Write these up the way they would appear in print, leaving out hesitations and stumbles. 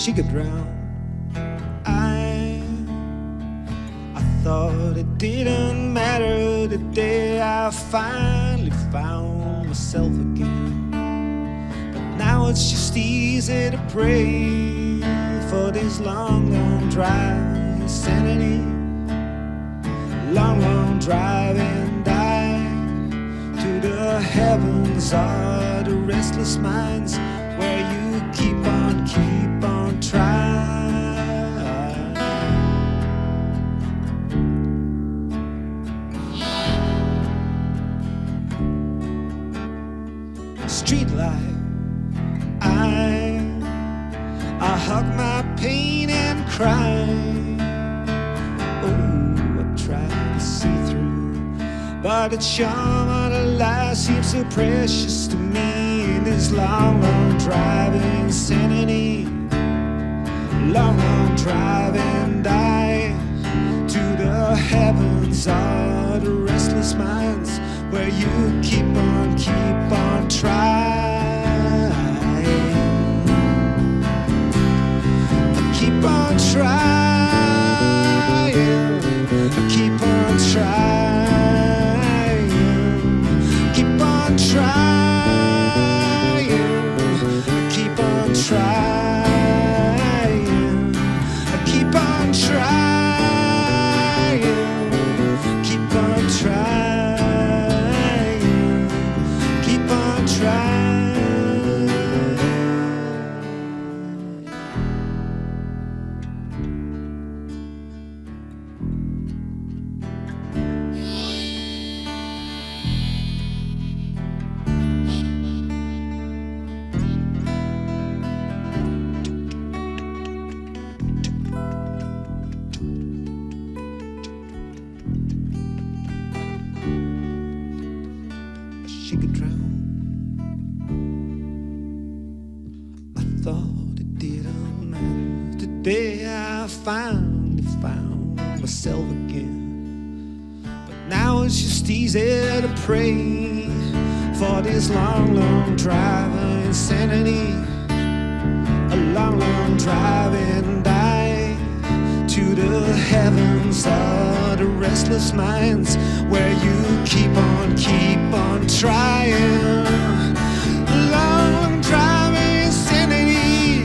she could drown. I thought it didn't matter the day I finally found myself again. But now it's just easy to pray for this long, long drive, insanity. Long, long drive and die to the heavens or the restless minds where you keep on trying. Street life, I hug my pain and cry. Oh, I try to see through, but the charm of the life seems so precious to me in this long, long drive of insanity. Long, long drive and die to the heavens or the restless minds where you keep on trying. Keep on trying. Keep on trying. Keep on trying. Keep on trying. Keep on trying. Keep on trying. Keep on trying. She could drown. I thought it didn't matter the day I finally found myself again. But now it's just easy to pray for this long, long drive of insanity. A long, long drive and die to the heavens or the restless minds where you keep on trying. Long, long drive insanity.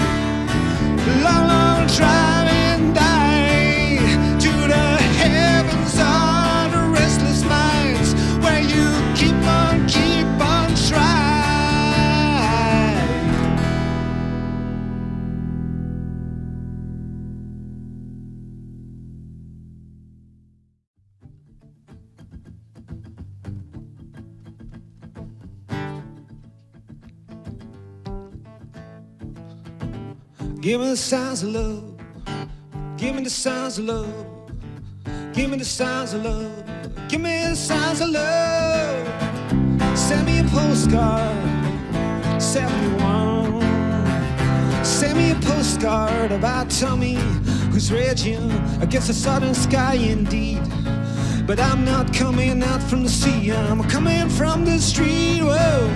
Long, long drive and die to the heavens or the restless minds where you keep on trying. Give me the sounds of love. Give me the sounds of love. Give me the sounds of love. Give me the sounds of love. Send me a postcard, 71. Send me a postcard about Tommy who's raging against the southern sky indeed. But I'm not coming out from the sea, I'm coming from the street. Whoa.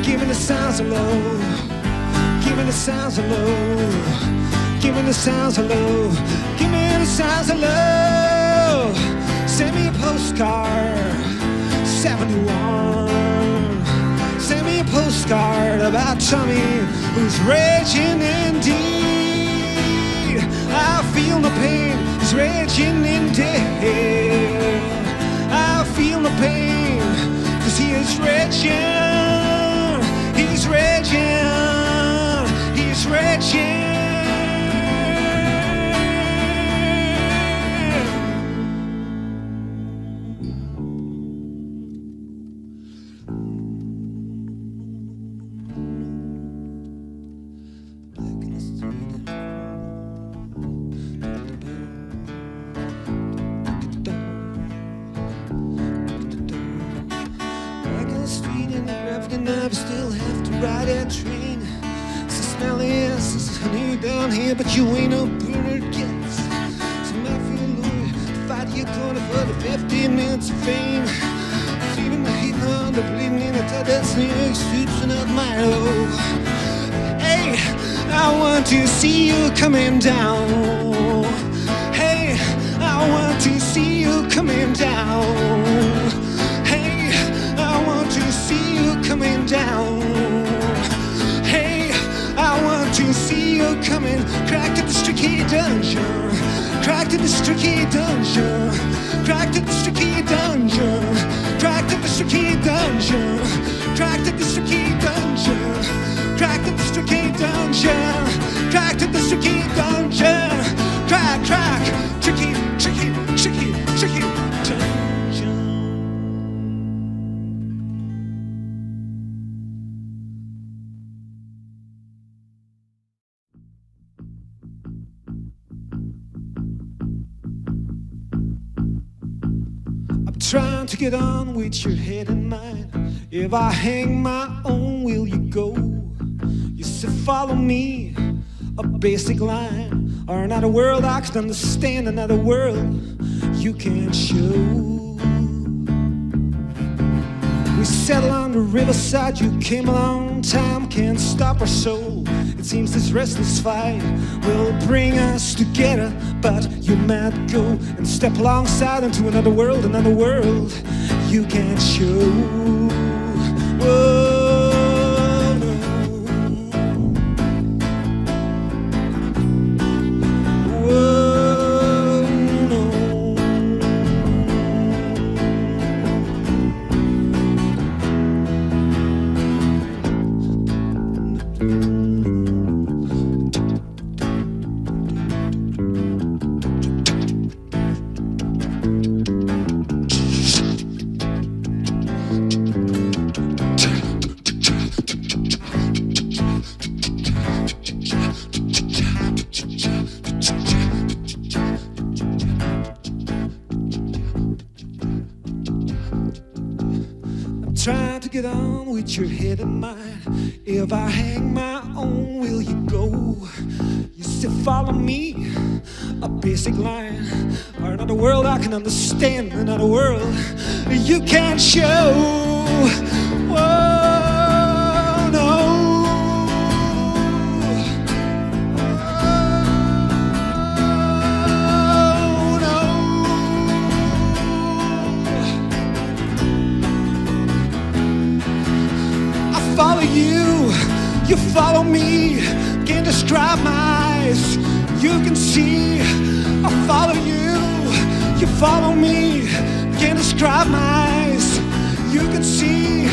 Give me the sounds of love. Give me the sounds of love. Give me the sounds of love. Give me the sounds of love. Send me a postcard, 71. Send me a postcard about Tommy who's raging indeed. I feel no pain, he's raging indeed. I feel no pain, cause he is raging. He's raging. He's raging. Back on the street in the gravity, and I still have to ride that train. Smelly ass, I knew you down here, but you ain't no burner gets. So my feel Louis, fight your corner for the 15 minutes of fame. Feeling the heat on the bleeding in the top, that's New York streets and not my own. Hey, I want to see you coming down. Hey, I want to see you coming down. Hey, I want to see you coming down. Hey, I want to see you coming. Crack to this tricky dungeon. Crack to this tricky dungeon. Crack to this tricky dungeon. Crack to this tricky dungeon. Crack to this tricky dungeon. Crack to this tricky dungeon. Crack to this tricky dungeon. Crack, crack, tricky, tricky, tricky, tricky dungeon. I'm trying to get on with your head and mind. If I hang my own, will you go? You said follow me, a basic line, or another world I can understand, another world you can't show. We settled on the riverside, you came along, time can't stop our soul. It seems this restless fight will bring us together, but you might go and step alongside into another world you can't show. Whoa. Trying to get on with your head and mind. If I hang my own, will you go? You said follow me, a basic line, or another world I can understand, another world you can't show. Whoa, no. Follow you, you follow me. Can't describe my eyes, you can see. I follow you, you follow me. Can't describe my eyes, you can see.